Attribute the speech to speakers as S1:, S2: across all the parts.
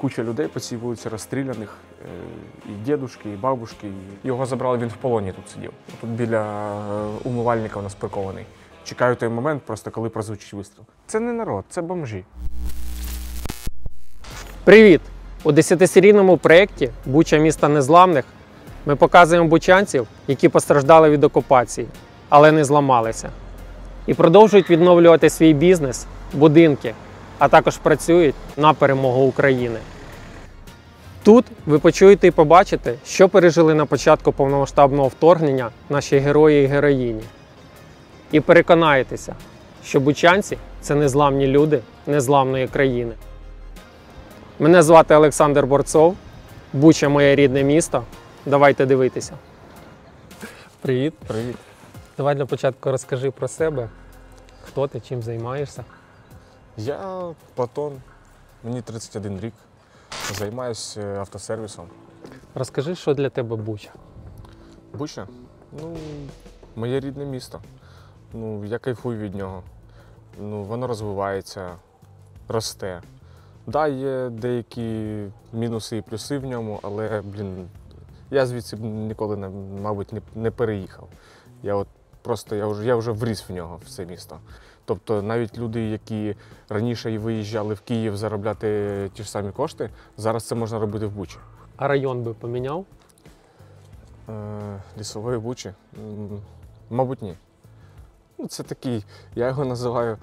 S1: Куча людей по цій вулиці розстріляних, і дідушки, і бабушки. Його забрали, він в полоні тут сидів. Тут біля умивальника у нас прикований. Чекаю той момент, просто коли прозвучить вистріл. Це не народ, це бомжі.
S2: Привіт! У 10-серійному проєкті «Буча міста незламних» ми показуємо бучанців, які постраждали від окупації, але не зламалися. І продовжують відновлювати свій бізнес, будинки, а також працюють на перемогу України. Тут ви почуєте і побачите, що пережили на початку повномасштабного вторгнення наші герої і героїні. І переконаєтеся, що бучанці – це незламні люди незламної країни. Мене звати Олександр Борцов. Буча – моє рідне місто. Давайте дивитися. Привіт.
S1: Привіт.
S2: Давай для початку розкажи про себе. Хто ти, чим займаєшся?
S1: Я Платон, мені 31 рік. Займаюся автосервісом.
S2: Розкажи, що для тебе Буча?
S1: Буча? Моє рідне місто. Я кайфую від нього. Воно розвивається, росте. Так, є деякі мінуси і плюси в ньому, але, я звідси ніколи, мабуть, не переїхав. Я вже вріс в нього, в це місто. Тобто навіть люди, які раніше виїжджали в Київ заробляти ті ж самі кошти, зараз це можна робити в Бучі.
S2: А район би поміняв?
S1: Лісової Бучі? Мабуть, ні. Це такий, я його називаю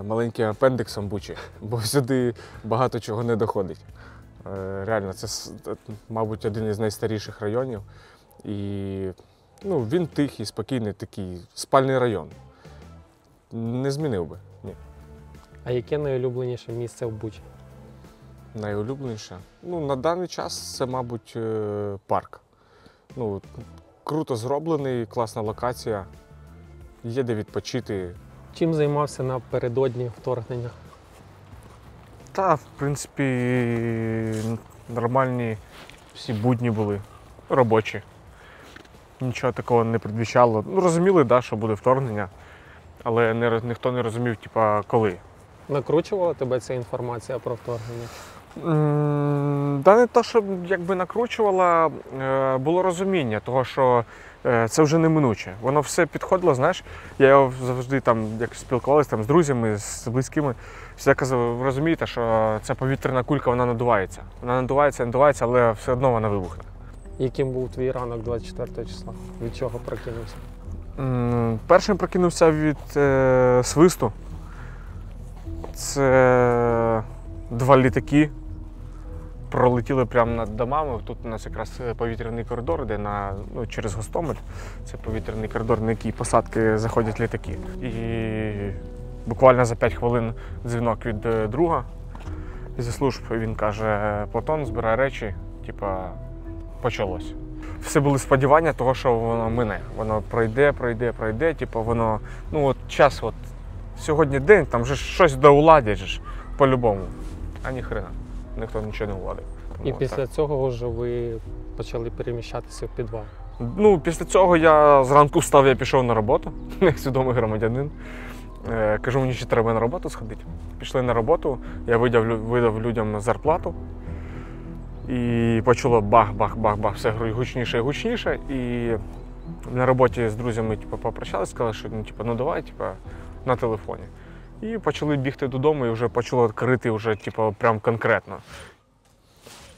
S1: маленьким апендиксом Бучі, бо сюди багато чого не доходить. Реально, це, мабуть, один із найстаріших районів. І він тихий, спокійний, такий спальний район. Не змінив би, ні.
S2: А яке найулюбленіше місце в Бучі?
S1: Найулюбленіше? На даний час це, мабуть, парк. Круто зроблений, класна локація, є де відпочити.
S2: Чим займався напередодні вторгнення?
S1: В принципі, нормальні всі будні були, робочі. Нічого такого не передбачало. Розуміли, що буде вторгнення, але ніхто не розумів, коли.
S2: Накручувала тебе ця інформація про вторгнення?
S1: Не те, що накручувала, було розуміння того, що це вже неминуче. Воно все підходило, знаєш, я його завжди як спілкувалися з друзями, з близькими, всі казав, ви розумієте, що ця повітряна кулька, вона надувається. Вона надувається, але все одно вона вибухне.
S2: Яким був твій ранок 24 числа? Від чого прокинувся?
S1: Першим прокинувся від свисту. Це 2 літаки пролетіли прямо над домами. Тут у нас якраз повітряний коридор, де через Гостомель. Це повітряний коридор, на який посадки заходять літаки. І буквально за 5 хвилин дзвінок від друга зі служб. Він каже: Платон, збирай речі, почалось. Все були сподівання того, що воно мине. Воно пройде, воно, час, сьогодні день, там вже щось доуладять, по-любому. А ніхрена, ніхто нічого не уладив.
S2: І після цього вже ви почали переміщатися в підвал?
S1: Після цього я зранку встав, я пішов на роботу, як свідомий громадянин. Кажу, мені ще треба на роботу сходити. Пішли на роботу, я видав людям зарплату. І почуло бах-бах-бах-бах, все гучніше і гучніше. І на роботі з друзями попрощалися, сказали, що давай, на телефоні. І почали бігти додому і вже почало крити прям конкретно.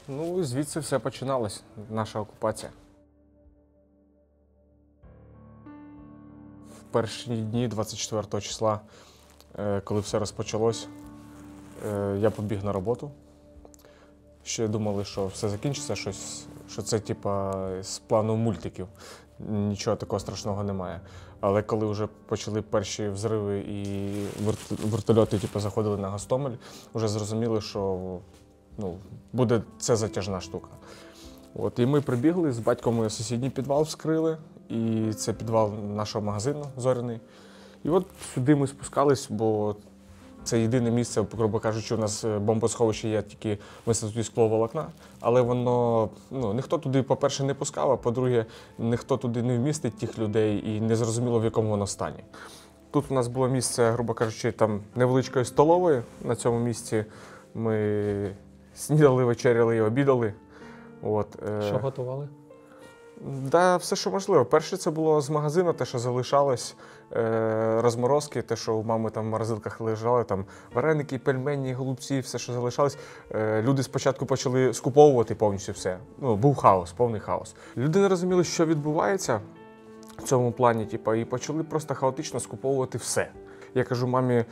S1: І звідси все починалось, наша окупація. В перші дні 24 числа, коли все розпочалось, я побіг на роботу. Ще думали, що все закінчиться, що це з плану мультиків. Нічого такого страшного немає. Але коли вже почали перші взриви і вертольоти заходили на Гостомель, вже зрозуміли, що буде це затяжна штука. І ми прибігли, з батьком сусідній підвал вскрили, і це підвал нашого магазину «Зоряний». І сюди ми спускались, бо це єдине місце, грубо кажучи, у нас бомбосховище є, тільки висадки скловолокна, але воно, ніхто туди, по-перше, не пускав, а по-друге, ніхто туди не вмістить тих людей і не зрозуміло, в якому воно стані. Тут у нас було місце, грубо кажучи, невеличкої столової. На цьому місці ми снідали, вечеряли і обідали. От,
S2: Що готували?
S1: Да, все, що можливо. Перше це було з магазину, те, що залишалось, розморозки, те, що у мами там в морозилках лежали, там вареники, пельмені, голубці, все, що залишалось. Люди спочатку почали скуповувати повністю все. Ну, був хаос, повний хаос. Люди не розуміли, що відбувається в цьому плані, типу, і почали просто хаотично скуповувати все. Я кажу мамі,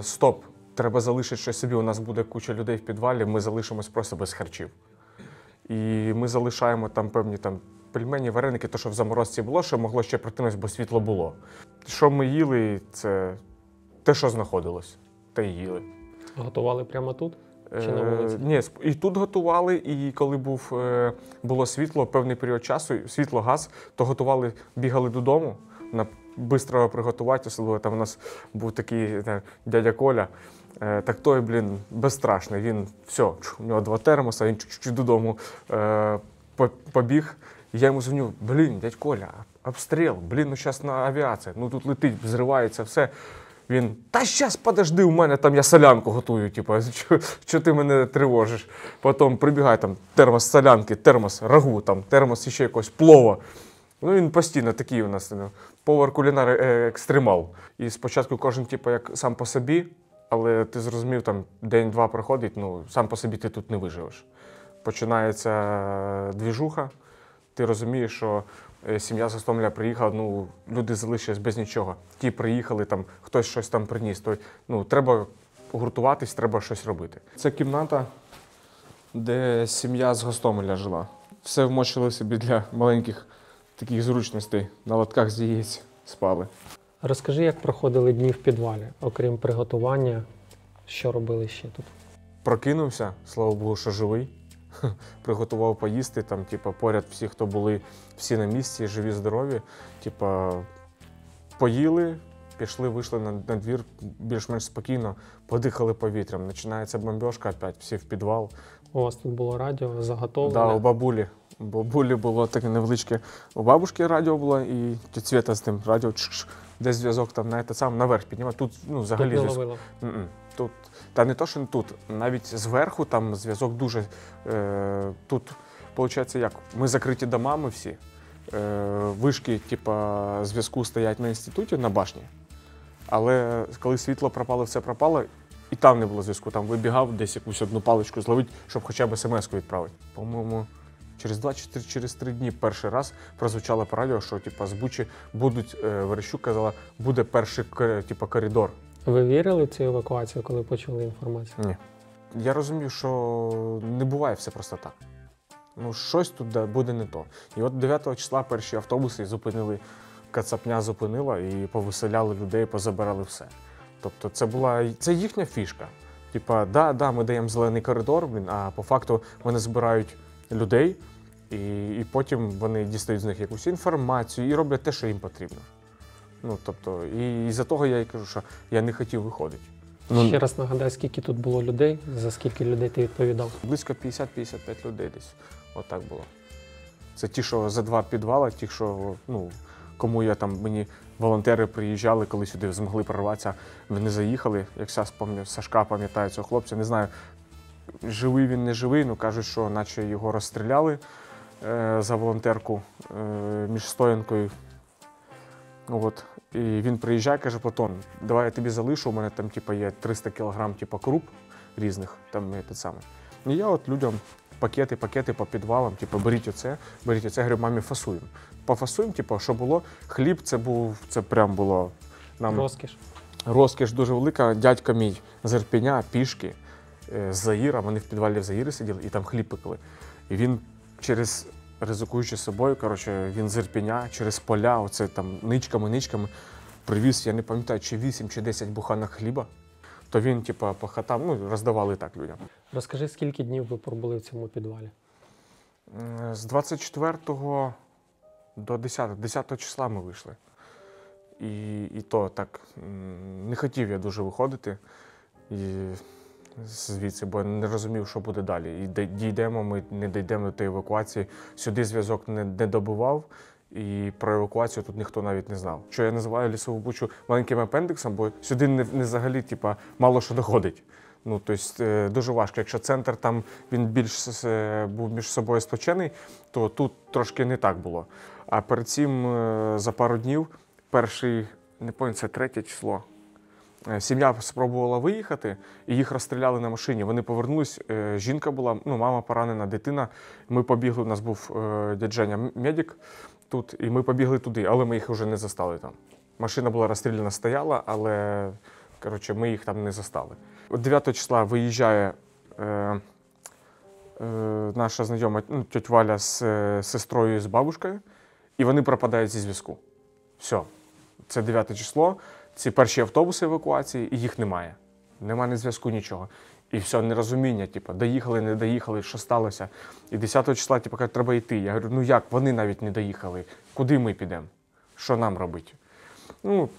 S1: стоп, треба залишити щось собі, у нас буде куча людей в підвалі, ми залишимось просто без харчів. І ми залишаємо там певні там пельмені, вареники, то, що в заморозці було, що могло ще протинуть, бо світло було. Що ми їли, це те, що знаходилось, те й їли.
S2: Готували прямо тут? Чи на вулиці?
S1: Ні, і тут готували, і коли було світло, певний період часу, світло, газ, то готували, бігали додому, швидко приготувати, особливо там у нас був такий дядя Коля, так той, блін, безстрашний, він, все, у нього 2 термоса, він чуть-чуть додому побіг. Я йому дзвоню, блін, дядь Коля, обстріл, блін, ну зараз на авіація, ну тут летить, взривається, все. Він, та щас, подожди, у мене там я солянку готую, типу, що ти мене тривожиш? Потім прибігає там термос солянки, термос рагу, там, термос ще якогось плова. Ну він постійно такий у нас, повар-кулінар екстремал. І спочатку кожен, типу, як сам по собі, але ти зрозумів, там день-два проходить, ну сам по собі ти тут не виживеш. Починається двіжуха, ти розумієш, що сім'я з Гостомеля приїхала, ну, люди залишились без нічого. Ті приїхали, там, хтось щось там приніс. То, ну, треба гуртуватись, треба щось робити. Це кімната, де сім'я з Гостомеля жила. Все вмочили собі для маленьких таких зручностей. На лотках з яєць спали.
S2: Розкажи, як проходили дні в підвалі, окрім приготування, що робили ще тут?
S1: Прокинувся, слава Богу, що живий. Приготував поїсти, там, типу, поряд всі, хто були, всі на місці, живі, здорові. Типу, поїли, пішли, вийшли на двір більш-менш спокійно, подихали повітрям. Починається бомбіжка опять, всі в підвал.
S2: У вас тут було радіо заготовлене?
S1: Да, у бабулі. У бабулі було таке невеличке. У бабушки радіо було, і тітя Свята з тим радіо, де зв'язок там на сам наверх піднімав. Тут, ну, взагалі
S2: Тут не ловило?
S1: Тут, та не то, що не тут, навіть зверху там зв'язок дуже, тут, виходить, як, ми закриті домами всі, вишки, типа, зв'язку стоять на інституті, на башні, але коли світло пропало, все пропало, і там не було зв'язку, там вибігав десь якусь одну паличку зловити, щоб хоча б смс-ку відправити. По-моєму, через 2 чи через 3 дні перший раз прозвучало по радіо, що, типа, з Бучі будуть, Верещук казала, буде перший, типа, коридор.
S2: Ви вірили в цю евакуацію, коли почули інформацію?
S1: Ні. Я розумів, що не буває все просто так. Ну, щось тут буде не то. І от 9 числа перші автобуси зупинили, кацапня зупинила і повиселяли людей, позабирали все. Тобто це їхня фішка. Типа, да, ми даємо зелений коридор, а по факту вони збирають людей, і потім вони дістають з них якусь інформацію і роблять те, що їм потрібно. Ну, тобто, і за того я і кажу, що я не хотів виходити.
S2: Ще раз нагадай, скільки тут було людей, за скільки людей ти відповідав?
S1: Близько 50-55 людей десь. Отак було. Це ті, що за 2 підвали, ті, що, ну, кому я там, мені волонтери приїжджали, коли сюди змогли прорватися, вони заїхали. Як зараз Сашка пам'ятаю цього хлопця, не знаю, живий він, не живий, ну кажуть, що наче його розстріляли за волонтерку між стоянкою. От. І він приїжджає, каже, Платон, давай я тобі залишу, у мене там типу, є 300 кг типу, круп різних, там те саме. І я от людям пакети по підвалам, типу, беріть оце, говорю, мамі, фасуємо. Пофасуємо, типу, що було, хліб, це прям було нам... Розкіш дуже велика. Дядько мій з Ірпеня, пішки, з Заїра, вони в підвалі в Заїрі сиділи і там хліб пекли. І він через... ризикуючи собою, коротше, він з Ірпеня через поля, оце там ничками привіз, я не пам'ятаю, чи 8, чи 10 буханок хліба, то він, типу, по хатам, ну, роздавали так людям.
S2: Розкажи, скільки днів ви пробули в цьому підвалі?
S1: З 24 до 10 числа ми вийшли. І то так, не хотів я дуже виходити звідси, бо не розумів, що буде далі. І дійдемо ми, не дійдемо до тієї евакуації. Сюди зв'язок не добував, і про евакуацію тут ніхто навіть не знав. Що я називаю Лісову Бучу маленьким апендиксом, бо сюди не взагалі, типа, мало що доходить. Ну, тобто, дуже важко. Якщо центр там він більш був між собою сплочений, то тут трошки не так було. А перед цим за пару днів, перший, не пам'ятаю, це 3 число, сім'я спробувала виїхати, і їх розстріляли на машині. Вони повернулись, жінка була, ну, мама поранена, дитина. Ми побігли, у нас був дядь Женя медик тут, і ми побігли туди, але ми їх вже не застали там. Машина була розстріляна, стояла, але, коротше, ми їх там не застали. 9 числа виїжджає наша знайома, ну, тьотя Валя з сестрою і з бабушкою, і вони пропадають зі зв'язку. Все. Це 9 число, ці перші автобуси евакуації, і їх немає. Нема ні зв'язку, нічого. І все, нерозуміння, типу, доїхали, не доїхали, що сталося. І 10 числа, типу, кажуть, треба йти. Я говорю, ну як, вони навіть не доїхали. Куди ми підемо? Що нам робити? Ну,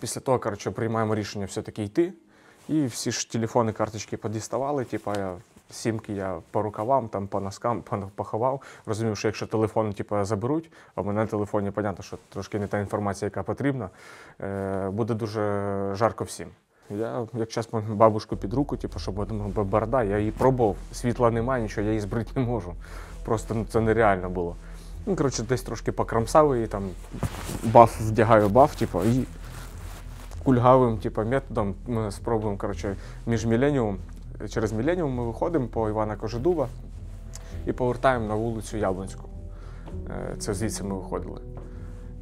S1: після того, коротше, приймаємо рішення все-таки йти. І всі ж телефони, карточки подіставали, типу, сімки я по рукавам, там, по носкам поховав. Розумів, що якщо телефон, типу, заберуть, а в мене на телефоні, понятно, що трошки не та інформація, яка потрібна, буде дуже жарко всім. Я, як час бабушку під руку, типу, щоб барда, я її пробував, світла немає, нічого, я її збрити не можу. Просто ну, це нереально було. Ну, коротше, десь трошки покрамсав її, там, вдягаю баф, типу, і кульгавим типу, методом ми спробуємо, коротше, через Міленіум ми виходимо по Івана Кожедуба і повертаємо на вулицю Яблонську. Це звідси ми виходили.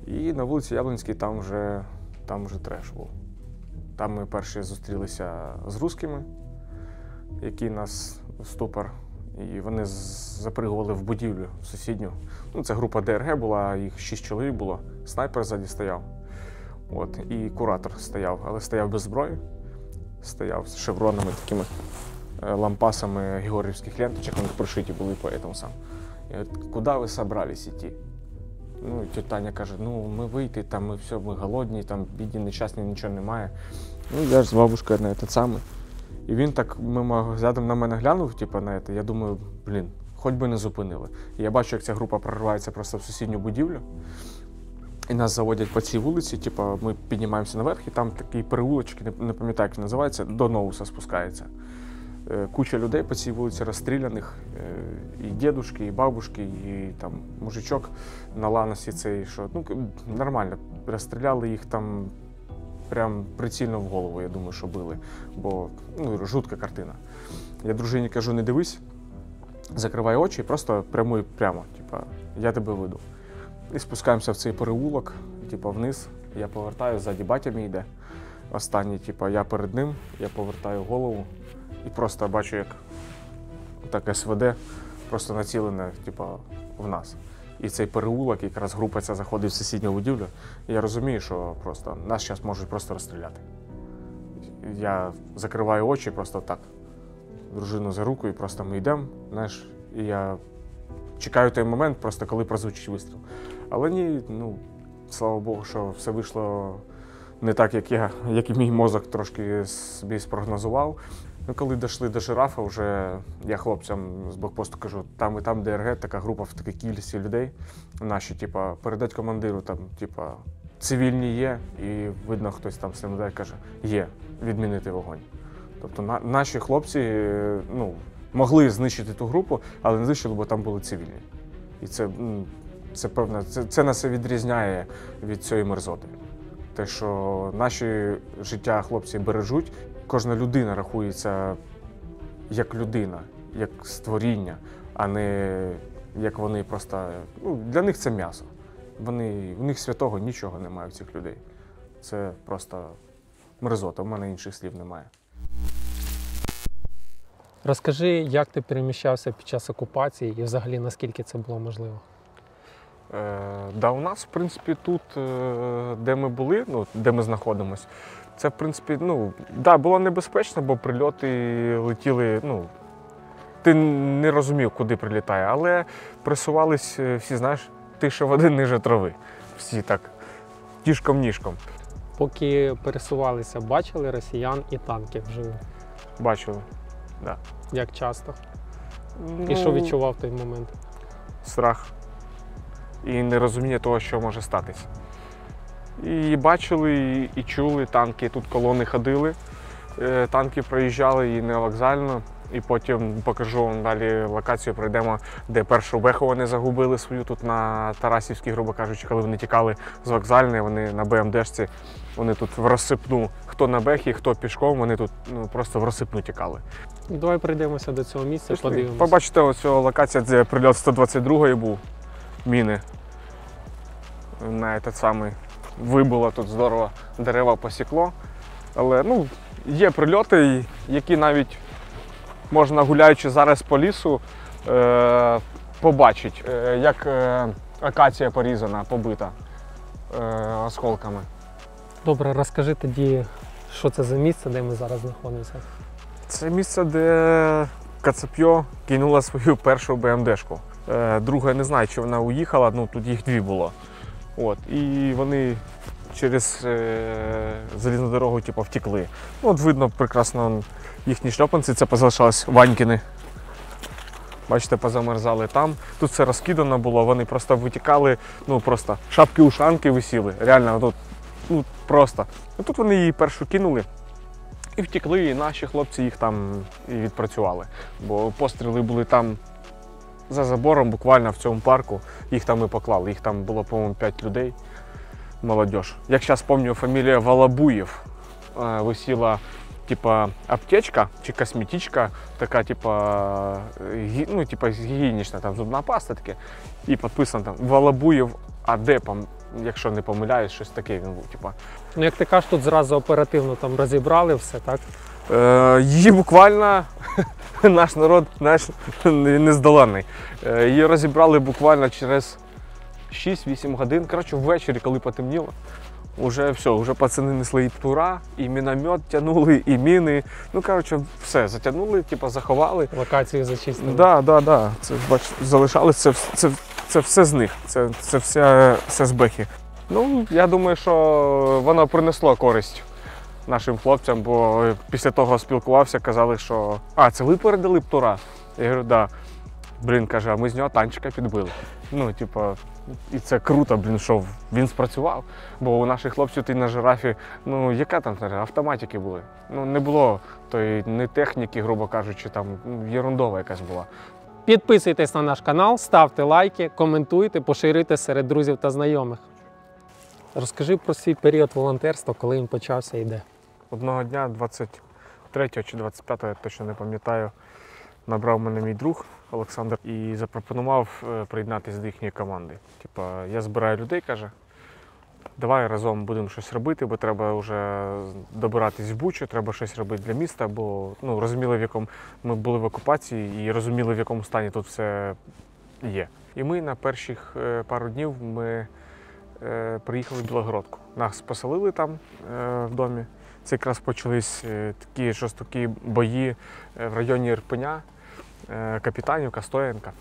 S1: І на вулиці Яблонській там вже треш був. Там ми перші зустрілися з русскими, які нас в ступор, і вони запригували в будівлю сусідню. Ну, це група ДРГ була, їх 6 чоловік було, снайпер ззаді стояв. От, і куратор стояв, але стояв без зброї, стояв з шевронами, такими лампасами георгіївських ленточок, вони пришиті були по этому сам. Я говорю, куди ви собрались іти? Ну, тітя Таня каже, ну, ми вийти, там, ми все, ми голодні, там, бідні, нещасні, нічого немає. Ну, я ж з бабушкою на це саме. І він так мимо задом на мене глянув, типу, на це, я думаю, блін, хоч би не зупинили. І я бачу, як ця група проривається просто в сусідню будівлю. І нас заводять по цій вулиці, типу, ми піднімаємося наверх, і там такий переулочок, не пам'ятаю, як він називається, до Новуса спускається. Куча людей по цій вулиці розстріляних, і дідушки, і бабушки, і там мужичок на ланосі цей, що, ну, нормально, розстріляли їх там прям прицільно в голову, я думаю, що били, бо, ну, жутка картина. Я дружині кажу, не дивись, закривай очі і просто прямуй прямо, типу, я тебе веду. І спускаємося в цей переулок, типу, вниз, я повертаю, ззаді батя мій йде. Останній, типу, я перед ним, я повертаю голову і просто бачу, як так СВД просто націлене, типу, в нас. І цей переулок, якраз група ця заходить в сусідню будівлю, і я розумію, що просто нас зараз можуть просто розстріляти. Я закриваю очі просто так, дружину за руку, і просто ми йдемо, знаєш, і я чекаю той момент, просто коли прозвучить вистріл. Але ні, ну, слава Богу, що все вийшло не так, як і мій мозок трошки собі спрогнозував. Ну, коли дійшли до жирафа, вже я хлопцям з блокпосту кажу, там і там ДРГ, така група в такій кількості людей наші, типа, передать командиру, там, типа, цивільні є, і видно, хтось там стрімдає, каже, є, відмінити вогонь. Тобто наші хлопці, ну, могли знищити ту групу, але не знищили, бо там були цивільні. І це певно, це нас і відрізняє від цієї мерзоти. Те, що наші життя хлопці бережуть, кожна людина рахується як людина, як створіння, а не як вони просто, ну, для них це м'ясо. У них святого нічого немає в цих людей. Це просто мерзота, у мене інших слів немає.
S2: Розкажи, як ти переміщався під час окупації і взагалі наскільки це було можливо?
S1: Да, у нас, в принципі, тут, де ми були, ну, де ми знаходимося, це, в принципі, ну, да, було небезпечно, бо прильоти летіли, ну, ти не розумів, куди прилітає, але присувались всі, знаєш, тише води, ниже трави. Всі так, тішком-ніжком.
S2: Поки пересувалися, бачили росіян і танки вживу?
S1: Бачили, да.
S2: Як часто?
S1: Ну,
S2: І що відчував в той момент?
S1: Страх. І нерозуміння того, що може статися. І бачили, і чули, танки, тут колони ходили. танки проїжджали і на вокзальну. І потім покажу вам далі локацію, пройдемо, де першу беху вони загубили свою тут на Тарасівській, грубо кажучи, коли вони тікали з вокзальної, вони на БМДшці, вони тут в розсипну, хто на бехі, хто пішком, вони тут просто в розсипну тікали.
S2: Давай прийдемося до цього місця, подивимося.
S1: Побачите, ось ця локація, де прильот 122-ї був, міни. На той самий вибило тут здорово, дерева посікло. Але є прильоти, які навіть можна, гуляючи зараз по лісу, побачити, як акація порізана, побита осколками.
S2: Добре, розкажи тоді, що це за місце, де ми зараз знаходимося.
S1: Це місце, де Кацапьо кинула свою першу БМДшку. Друга, я не знаю, чи вона уїхала, тут їх дві було. І вони через залізну дорогу втекли. Видно прекрасно їхні шльопанці, це позалишались Ванькіни. Бачите, позамерзали там. Тут все розкидано було, вони просто витікали, просто шапки-ушанки висіли. Реально, тут просто. Тут вони її першу кинули і втекли, і наші хлопці їх там і відпрацювали. Бо постріли були там за забором, буквально в цьому парку, їх там і поклали. Їх там було, по-моєму, 5 людей. Молодіж. Як зараз пам'ятаю, фамілія Волобуєв висіла, аптечка чи косметичка, така, гігієнічна, там зубна паста таке, і підписано там Волобуєв АД, якщо не помиляюсь, щось таке він був.
S2: Як ти кажеш, тут зразу оперативно там розібрали все, так?
S1: Її буквально, наш народ нездоланний, її розібрали буквально через 6-8 годин, коротше, ввечері, коли потемніло. Уже все, вже пацани несли і птура, і міномет тягнули, і міни. Все, затягнули, заховали.
S2: Локацію зачистили.
S1: Да. Це, залишалось, це все з них, це все з бехи. Я думаю, що воно принесло користь нашим хлопцям, бо після того спілкувався, казали, що це ви передали птура? Я говорю, да. Каже, а ми з нього танчика підбили. І це круто, що він спрацював. Бо у наших хлопців на жирафі, яка там автоматики були? Не було ні техніки, грубо кажучи, там єрундова якась була.
S2: Підписуйтесь на наш канал, ставте лайки, коментуйте, поширюйте серед друзів та знайомих. Розкажи про свій період волонтерства, коли він почався і де.
S1: Одного дня, 23 чи 25, я точно не пам'ятаю, набрав мене мій друг Олександр і запропонував приєднатися до їхньої команди. Я збираю людей, каже, давай разом будемо щось робити, бо треба вже добиратись в Бучу, треба щось робити для міста, бо розуміли, в якому ми були в окупації і розуміли, в якому стані тут все є. І ми на перших пару днів приїхали в Білогородку. Нас поселили там в домі. Це якраз почались такі жорстокі бої в районі Ірпеня, Капітанівка, Стоянка.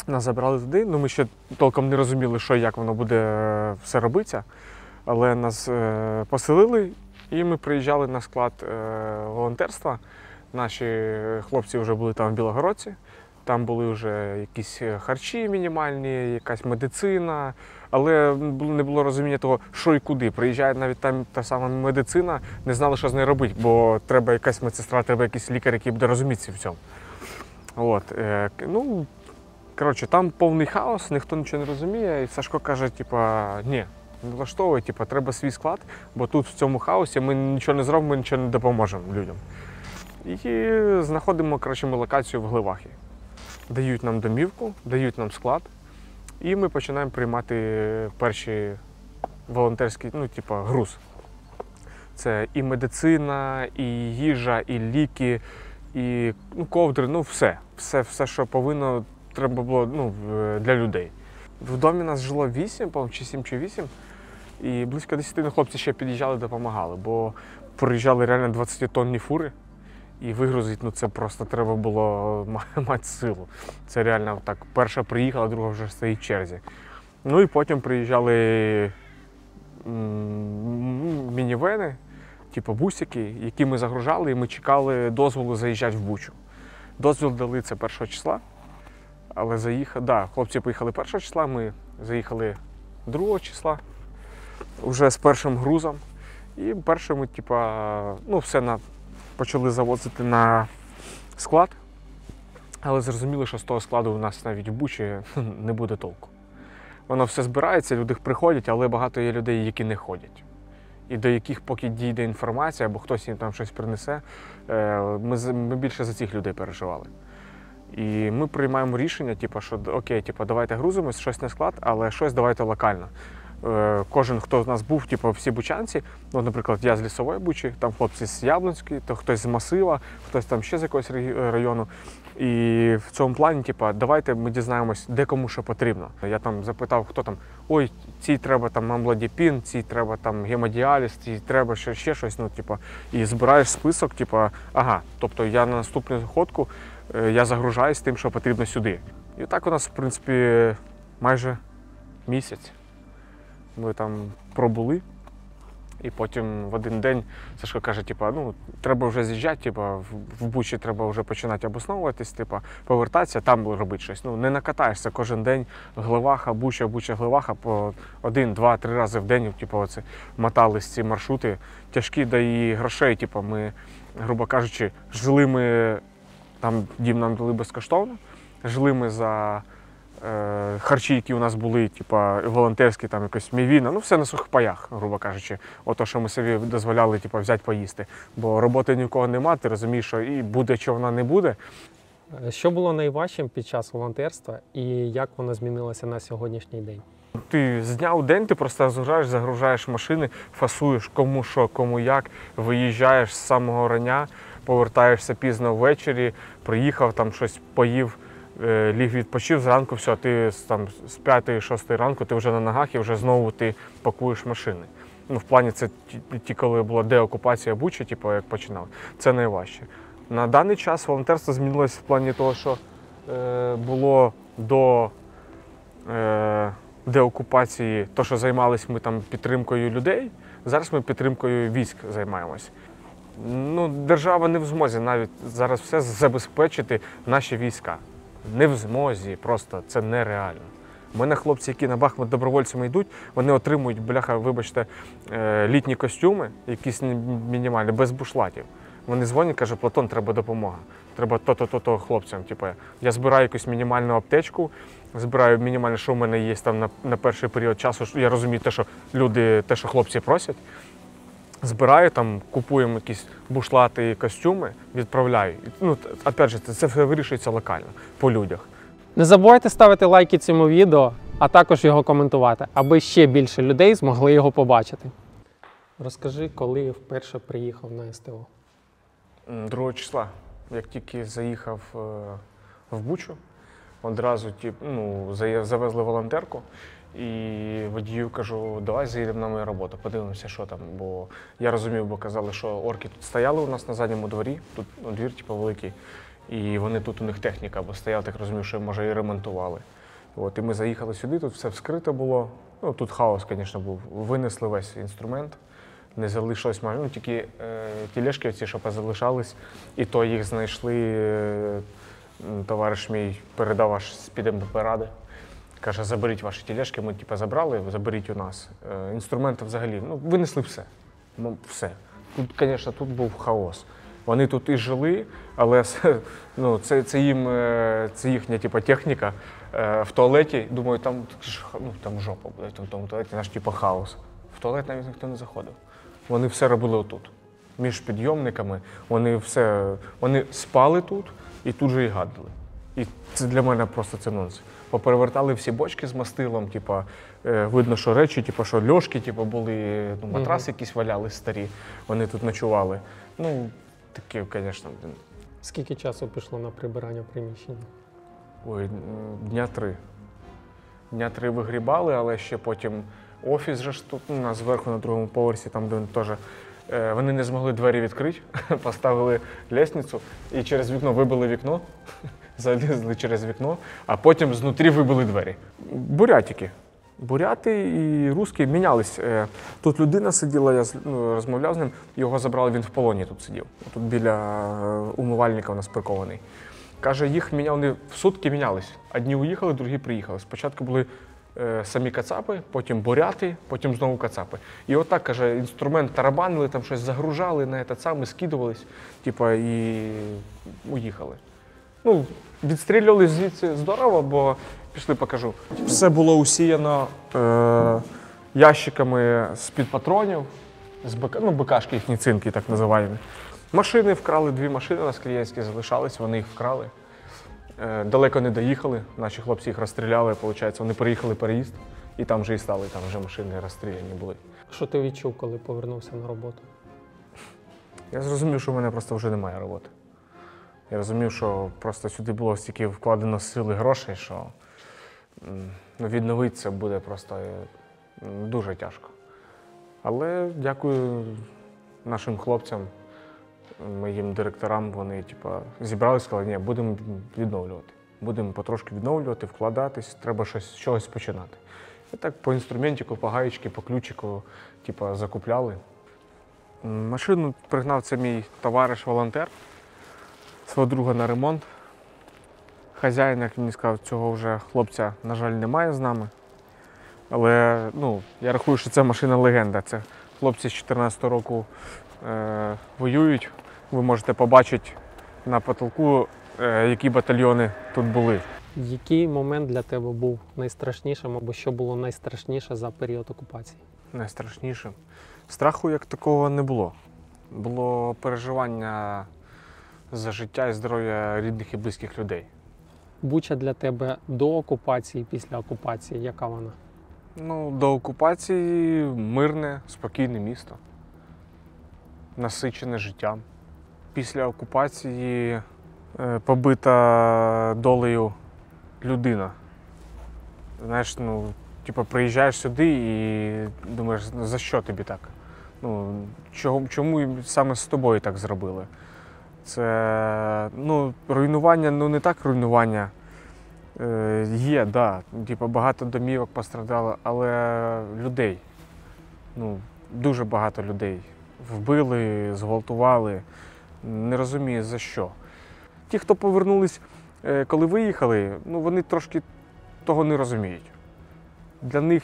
S1: Нас забрали туди, ми ще толком не розуміли, що і як воно буде все робитися, але нас поселили і ми приїжджали на склад волонтерства. Наші хлопці вже були там в Білогородці, там були вже якісь харчі мінімальні, якась медицина, але не було розуміння того, що і куди. Приїжджає навіть там та сама медицина, не знали, що з нею робити, бо треба якась медсестра, треба якийсь лікар, який буде розумітися в цьому. Там повний хаос, ніхто нічого не розуміє, і Сашко каже, ні, не влаштовує, треба свій склад, бо тут в цьому хаосі ми нічого не зробимо, ми нічого не допоможемо людям. І знаходимо, ми локацію в Гливахі. Дають нам домівку, дають нам склад, і ми починаємо приймати перші волонтерський, груз. Це і медицина, і їжа, і ліки, і ковдри, все, що повинно, треба було для людей. В домі нас жило 8, по-моєму, чи 7, чи 8, і близько 10 хлопці ще під'їжджали, допомагали, бо приїжджали реально 20-тонні фури, і вигрузити, це просто треба було мати силу. Це реально так, перша приїхала, друга вже стоїть в черзі. І потім приїжджали мінівени, бусики, які ми загружали, і ми чекали дозволу заїжджати в Бучу. Дозвіл дали це 1 числа, але хлопці поїхали 1 числа, ми заїхали 2 числа, вже з першим грузом. І перше ми все почали завозити на склад, але зрозуміли, що з того складу у нас навіть в Бучі не буде толку. Воно все збирається, люди приходять, але багато є людей, які не ходять. І до яких поки дійде інформація, або хтось їм там щось принесе, ми більше за цих людей переживали. І ми приймаємо рішення, що окей, давайте грузимось, щось на склад, але щось давайте локально. Кожен, хто з нас був, всі бучанці, наприклад, я з Лісової Бучі, там хлопці з Яблонської, то хтось з Масива, хтось там ще з якогось району. І в цьому плані, давайте ми дізнаємось, де кому що потрібно. Я там запитав, хто там, ой, цій треба там амлодіпін, цій треба там гемодіаліз, цій треба ще щось, і збираєш список, ага, тобто я на наступну ходку я загружаюсь тим, що потрібно сюди. І так у нас, в принципі, майже місяць. Ми там пробули, і потім в один день Сашко каже, треба вже з'їжджати, в Бучі треба вже починати обосновуватись, повертатися, там робити щось. Не накатаєшся кожен день Глеваха, Буча, Глеваха по 1, 2, 3 рази в день, мотались ці маршрути тяжкі, да і грошей, ми, грубо кажучи, жили ми, там дім нам дали безкоштовно, жили ми за харчі, які у нас були, волонтерські, там якось мівіна, все на сухих паях, грубо кажучи. Ото, що ми собі дозволяли взяти поїсти. Бо роботи ні в кого нема, ти розумієш, що і буде, що вона не буде.
S2: Що було найважчим під час волонтерства і як воно змінилося на сьогоднішній день?
S1: Ти з дня в день просто загружаєш машини, фасуєш кому що, кому як, виїжджаєш з самого рання, повертаєшся пізно ввечері, приїхав, там щось поїв, ліг відпочив, зранку все, ти там з 5-6 ранку ти вже на ногах і вже знову ти пакуєш машини. В плані це коли була деокупація Бучі, як починав, це найважче. На даний час волонтерство змінилося в плані того, що було до деокупації, то, що займалися ми там підтримкою людей, зараз ми підтримкою військ займаємось. Держава не в змозі навіть зараз все забезпечити наші війська. Не в змозі, просто це нереально. У мене хлопці, які на Бахмут добровольцями йдуть, вони отримують, вибачте, літні костюми, якісь мінімальні, без бушлатів. Вони дзвонять, кажуть, Платон, треба допомога. Треба то-то хлопцям. Я збираю якусь мінімальну аптечку, збираю мінімальне, що в мене є там на перший період часу. Я розумію те, що люди, те, що хлопці просять. Збираю, купуємо якісь бушлати і костюми, відправляю. Опять же, це все вирішується локально, по людях.
S2: Не забувайте ставити лайки цьому відео, а також його коментувати, аби ще більше людей змогли його побачити. Розкажи, коли вперше приїхав на СТО?
S1: 2 числа, як тільки заїхав в Бучу, одразу завезли волонтерку. І водію кажу, давай заїдемо на мою роботу, подивимося, що там. Бо я розумів, бо казали, що орки тут стояли у нас на задньому дворі, тут двір великий, і вони тут у них техніка, бо стояли, так розумів, що може і ремонтували. І ми заїхали сюди, тут все вскрите було. Тут хаос, звісно, був. Винесли весь інструмент, не залишилось майже, тільки тілешки оці, що позалишались, і то їх знайшли, товариш мій передав аж з ПДМП Ради. Каже, заберіть ваші тележки, ми забрали, заберіть у нас. Інструменти взагалі, винесли все. Все. Тут, звісно, тут був хаос. Вони тут і жили, але це їхня техніка. В туалеті, думаю, там жопа буде, в тому туалеті наш хаос. В туалет навіть ніхто не заходив. Вони все робили отут. Між підйомниками, вони спали тут і тут же і гадили. І це для мене просто це нонсенс. Поперевертали всі бочки з мастилом, видно, що речі, що льошки були, матраси якісь валялись старі, вони тут ночували. Таке, звісно.
S2: Скільки часу пішло на прибирання приміщення?
S1: Ой, дня 3. Дня 3 вигрібали, але ще потім офіс же ж тут, у нас зверху на другому поверсі, там де теж. Вони не змогли двері відкрити, поставили лестницю і через вікно вибили вікно. Залізли через вікно, а потім знутрі вибили двері. Бурятики. Буряти і русські мінялись. Тут людина сиділа, я розмовляв з ним, його забрали, він в полоні тут сидів. Тут біля умивальника у нас прикований. Каже, їх міняли, в сутки мінялись. Одні уїхали, другі приїхали. Спочатку були самі кацапи, потім буряти, потім знову кацапи. І отак, каже, інструмент тарабанили, там щось загружали на этот самий, скидувались, типа, і уїхали. Ну, відстрілювали звідси здорово, бо пішли покажу. Все було усіяно ящиками з-під патронів, з БКшки їхні цинки, так називаємо. Машини вкрали, 2 машини у нас клієнтські залишались, вони їх вкрали. Далеко не доїхали, наші хлопці їх розстріляли, виходить, вони переїхали переїзд і там вже і стали, там вже машини розстріляні були.
S2: Що ти відчув, коли повернувся на роботу?
S1: Я зрозумів, що в мене просто вже немає роботи. Я розумів, що просто сюди було стільки вкладено сил і грошей, що відновити це буде просто дуже тяжко. Але дякую нашим хлопцям, моїм директорам, вони зібралися і сказали, ні, будемо відновлювати. Будемо потрошки відновлювати, вкладатись, треба з чогось починати. І так по інструментику, по гаєчки, по ключику закупляли. Машину пригнав це мій товариш-волонтер, свого друга на ремонт. Хазяїн, як мені сказав, цього вже хлопця, на жаль, немає з нами. Але я рахую, що це машина-легенда. Це хлопці з 14-го року воюють. Ви можете побачити на потолку, які батальйони тут були.
S2: Який момент для тебе був найстрашнішим, або що було найстрашніше за період окупації?
S1: Найстрашніше? Страху як такого не було. Було переживання за життя і здоров'я рідних і близьких людей.
S2: Буча для тебе до окупації, після окупації, яка вона?
S1: До окупації мирне, спокійне місто, насичене життям. Після окупації побита долею людина. Знаєш, приїжджаєш сюди і думаєш, за що тобі так? Чому саме з тобою так зробили? Це, руйнування, не так руйнування. Є, да, багато домівок постраждало, але людей, дуже багато людей вбили, зґвалтували, не розумію за що. Ті, хто повернулись, коли виїхали, вони трошки того не розуміють. Для них,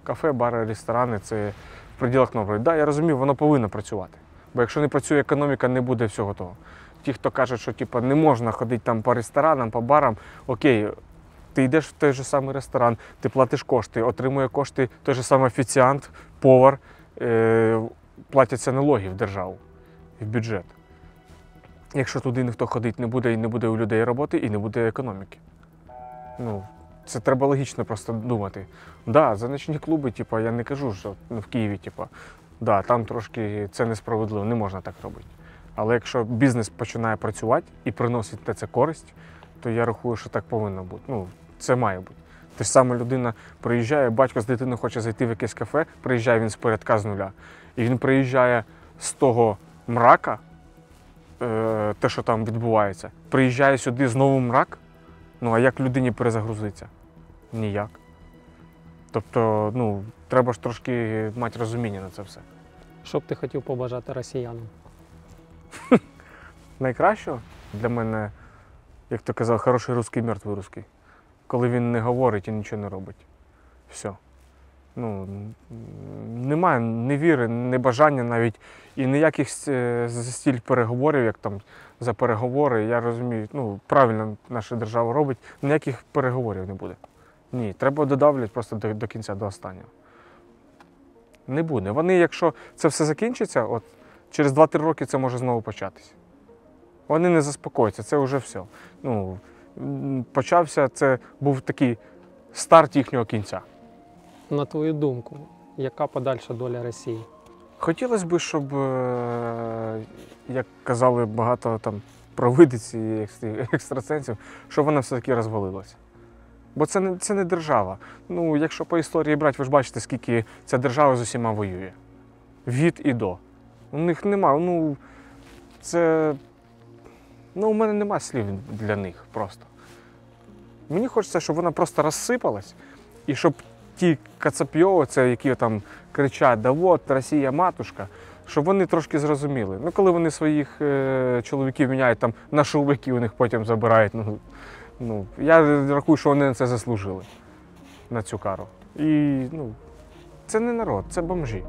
S1: кафе, бари, ресторани – це в пределах норми. Да, я розумію, воно повинно працювати, бо якщо не працює економіка, не буде всього того. Ті, хто кажуть, що не можна ходити там по ресторанам, по барам, окей, ти йдеш в той же самий ресторан, ти платиш кошти, отримує кошти той же самий офіціант, повар, платяться налоги в державу, в бюджет. Якщо туди ніхто ходити не буде, і не буде у людей роботи, і не буде економіки. Це треба логічно просто думати. Да, за нічні клуби, я не кажу, що в Києві, да, там трошки це несправедливо, не можна так робити. Але якщо бізнес починає працювати і приносить на це користь, то я рахую, що так повинно бути. Це має бути. Те ж саме людина приїжджає, батько з дитиною хоче зайти в якесь кафе, приїжджає він з порядка з нуля. І він приїжджає з того мрака, те, що там відбувається, приїжджає сюди знову мрак, а як людині перезагрузитися? Ніяк. Тобто, треба ж трошки мати розуміння на це все.
S2: Що б ти хотів побажати росіянам?
S1: Найкращого для мене, як то казав, хороший русський, мертвий русський. Коли він не говорить і нічого не робить. Все. Немає ні віри, ні бажання навіть, і ніяких стіль переговорів, як там за переговори, я розумію, правильно наша держава робить, ніяких переговорів не буде. Ні, треба додавлювати просто до кінця, до останнього. Не буде. Вони, якщо це все закінчиться, через 2-3 роки це може знову початися. Вони не заспокояться, це вже все. Почався, це був такий старт їхнього кінця.
S2: На твою думку, яка подальша доля Росії?
S1: Хотілося б, щоб, як казали багато там провидиць і екстрасенсів, щоб вона все-таки розвалилася. Бо це не держава. Якщо по історії брати, ви ж бачите, скільки ця держава з усіма воює. Від і до. У них немає, у мене немає слів для них просто. Мені хочеться, щоб вона просто розсипалась, і щоб ті кацапйови, які там кричать, да от, Росія матушка, щоб вони трошки зрозуміли. Коли вони своїх чоловіків міняють там на шубики, у них потім забирають, я рахую, що вони на це заслужили. на цю кару. І це не народ, це бомжі.